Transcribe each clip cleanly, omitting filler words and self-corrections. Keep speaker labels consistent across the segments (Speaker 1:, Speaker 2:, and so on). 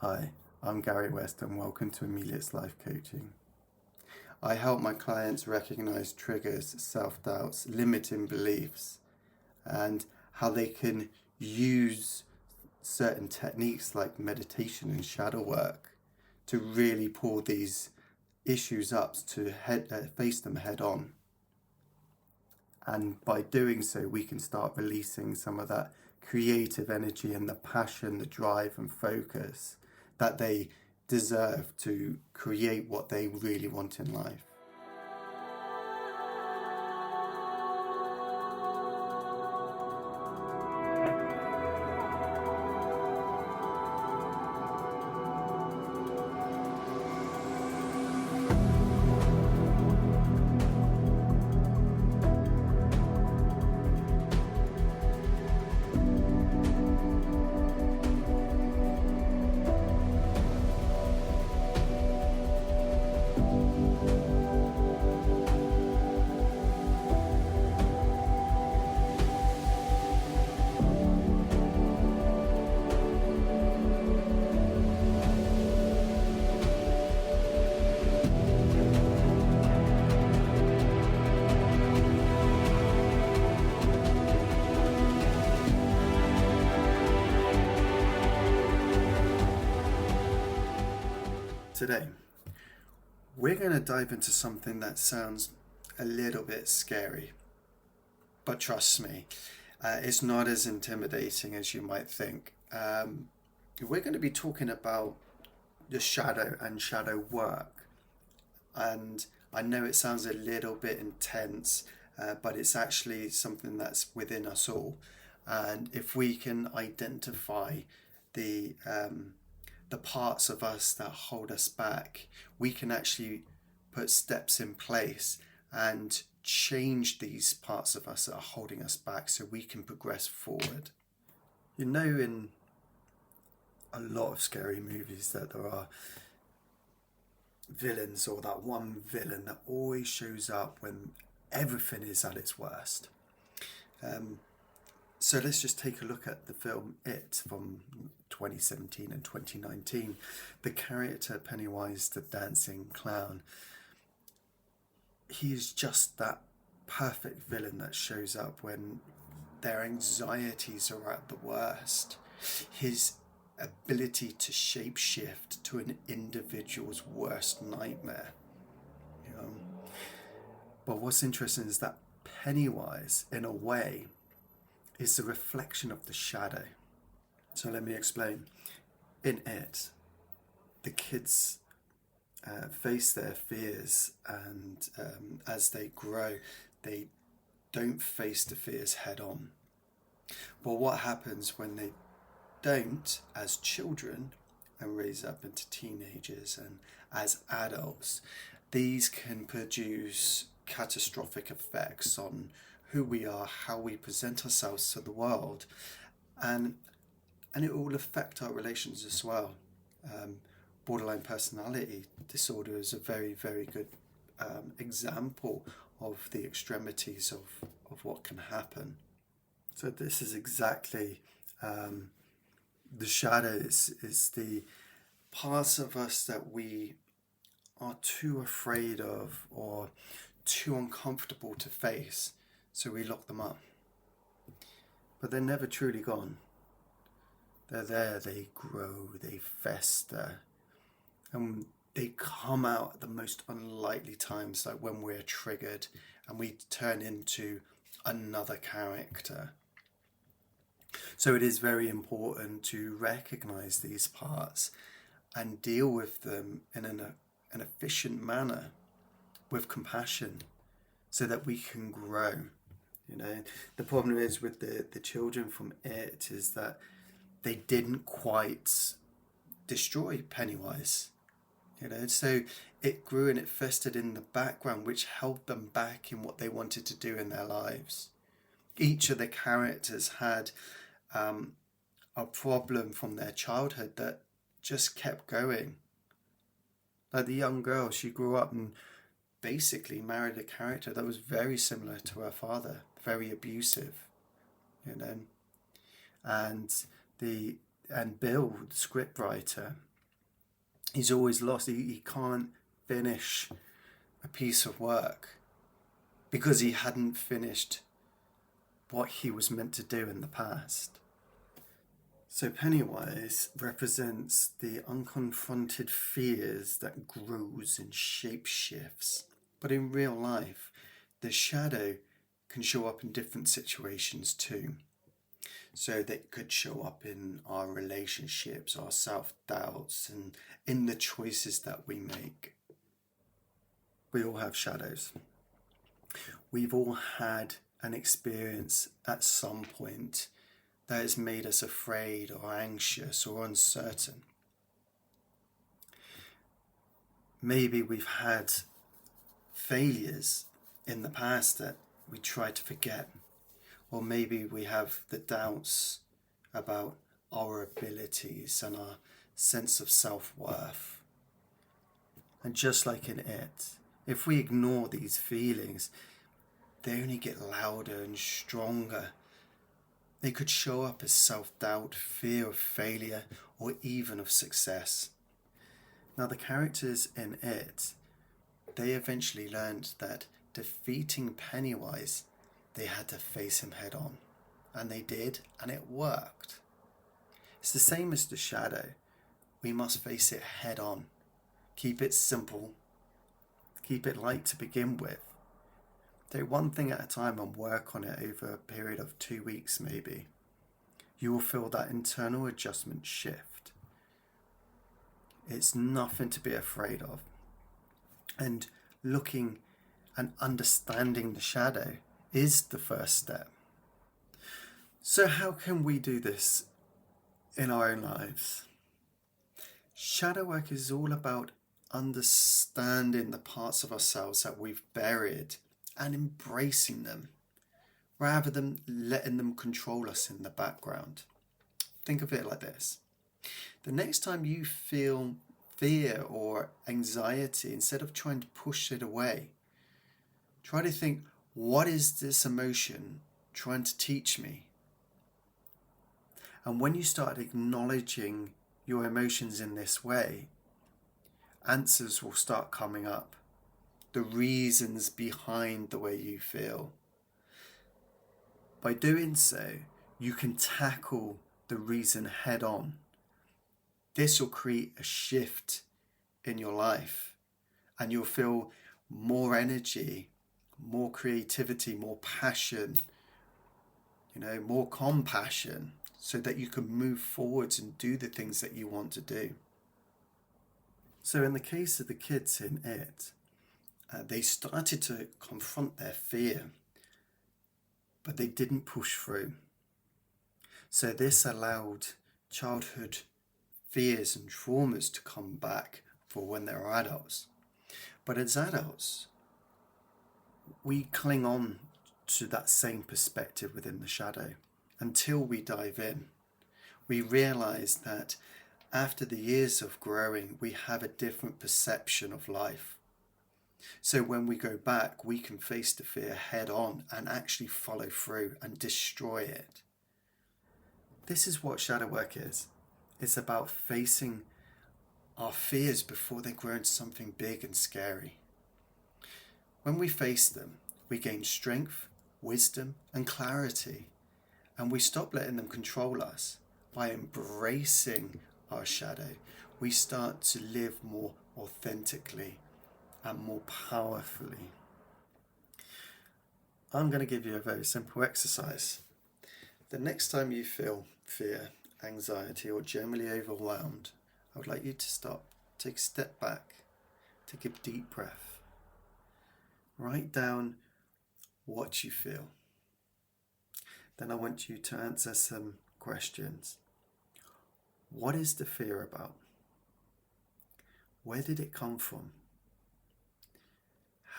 Speaker 1: Hi, I'm Gary West and welcome to Ameliorates Life Coaching. I help my clients recognize triggers, self-doubts, limiting beliefs, and how they can use certain techniques like meditation and shadow work to really pull these issues up to face them head on. And by doing so, we can start releasing some of that creative energy and the passion, the drive and focus that they deserve to create what they really want in life. Today, we're going to dive into something that sounds a little bit scary, but trust me, it's not as intimidating as you might think. We're going to be talking about the shadow and shadow work, and I know it sounds a little bit intense, but it's actually something that's within us all. And if we can identify the the parts of us that hold us back, we can actually put steps in place and change these parts of us that are holding us back so we can progress forward. You know, in a lot of scary movies that there are villains, or that one villain that always shows up when everything is at its worst. So let's just take a look at the film It from 2017 and 2019. The character Pennywise the dancing clown, he is just that perfect villain that shows up when their anxieties are at the worst. His ability to shapeshift to an individual's worst nightmare. You know? But what's interesting is that Pennywise, in a way, is the reflection of the shadow. So let me explain. In It, the kids face their fears, and as they grow, they don't face the fears head on. But what happens when they don't, as children, and raise up into teenagers and as adults, these can produce catastrophic effects on who we are, how we present ourselves to the world, and it will affect our relations as well. Borderline personality disorder is a very, very good example of the extremities of what can happen. So this is exactly the shadow is the parts of us that we are too afraid of or too uncomfortable to face, so we lock them up. But they're never truly gone. They're there, they grow, they fester, and they come out at the most unlikely times, like when we're triggered and we turn into another character. So it is very important to recognize these parts and deal with them in an efficient manner with compassion so that we can grow. You know, the problem is with the children from It is that they didn't quite destroy Pennywise. You know, so it grew and it festered in the background, which held them back in what they wanted to do in their lives. Each of the characters had a problem from their childhood that just kept going. Like the young girl, she grew up and basically married a character that was very similar to her father, very abusive, you know. And Bill, the scriptwriter, He's always lost. He can't finish a piece of work because he hadn't finished what he was meant to do in the past. So Pennywise represents the unconfronted fears that grows and shape shifts. But in real life, the shadow can show up in different situations too. So that could show up in our relationships, our self-doubts, and in the choices that we make. We all have shadows. We've all had an experience at some point that has made us afraid or anxious or uncertain. Maybe we've had failures in the past that we try to forget, or maybe we have the doubts about our abilities and our sense of self-worth. And just like in it, if we ignore these feelings, they only get louder and stronger. They could show up as self-doubt, fear of failure, or even of success. Now, the characters in it, they eventually learned that defeating Pennywise, they had to face him head on. And they did, and it worked. It's the same as the shadow. We must face it head on. Keep it simple. Keep it light to begin with. Take one thing at a time and work on it over a period of 2 weeks maybe. You will feel that internal adjustment shift. It's nothing to be afraid of. And looking and understanding the shadow is the first step. So how can we do this in our own lives? Shadow work is all about understanding the parts of ourselves that we've buried and embracing them, rather than letting them control us in the background. Think of it like this. The next time you feel fear or anxiety, instead of trying to push it away, try to think, what is this emotion trying to teach me? And when you start acknowledging your emotions in this way, answers will start coming up. The reasons behind the way you feel. By doing so, you can tackle the reason head on. This will create a shift in your life, and you'll feel more energy, more creativity, more passion, more compassion, so that you can move forwards and do the things that you want to do. So in the case of the kids in it, they started to confront their fear, but they didn't push through. So this allowed childhood fears and traumas to come back for when they're adults. But as adults, we cling on to that same perspective within the shadow until we dive in. We realize that after the years of growing, we have a different perception of life. So when we go back, we can face the fear head on and actually follow through and destroy it. This is what shadow work is. It's about facing our fears before they grow into something big and scary. When we face them, we gain strength, wisdom, and clarity. And we stop letting them control us. By embracing our shadow, we start to live more authentically and more powerfully. I'm going to give you a very simple exercise. The next time you feel fear, anxiety, or generally overwhelmed, I would like you to stop, take a step back, take a deep breath. Write down what you feel. Then I want you to answer some questions. What is the fear about? Where did it come from?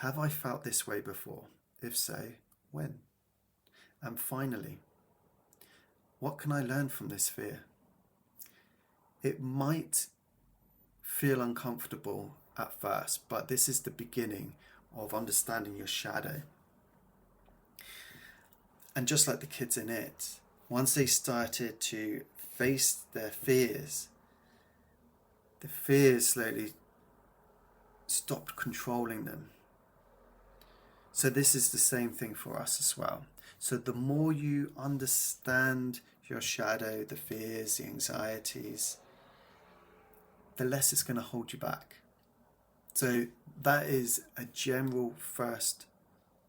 Speaker 1: Have I felt this way before? If so, when? And finally, what can I learn from this fear? It might feel uncomfortable at first, but this is the beginning of understanding your shadow. And just like the kids in it, once they started to face their fears, the fears slowly stopped controlling them. So this is the same thing for us as well. So the more you understand your shadow, the fears, the anxieties, the less it's going to hold you back. So that is a general first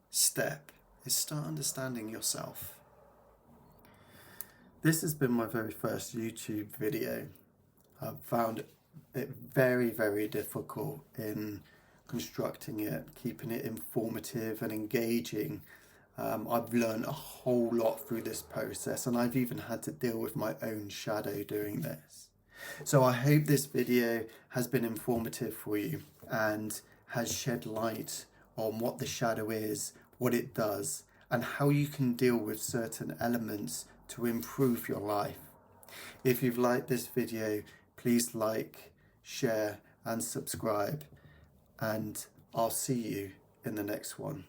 Speaker 1: step, is start understanding yourself. This has been my very first YouTube video. I've found it very, very difficult in constructing it, keeping it informative and engaging. I've learned a whole lot through this process, and I've even had to deal with my own shadow doing this. So I hope this video has been informative for you and has shed light on what the shadow is, what it does, and how you can deal with certain elements to improve your life. If you've liked this video, please like, share and subscribe, and I'll see you in the next one.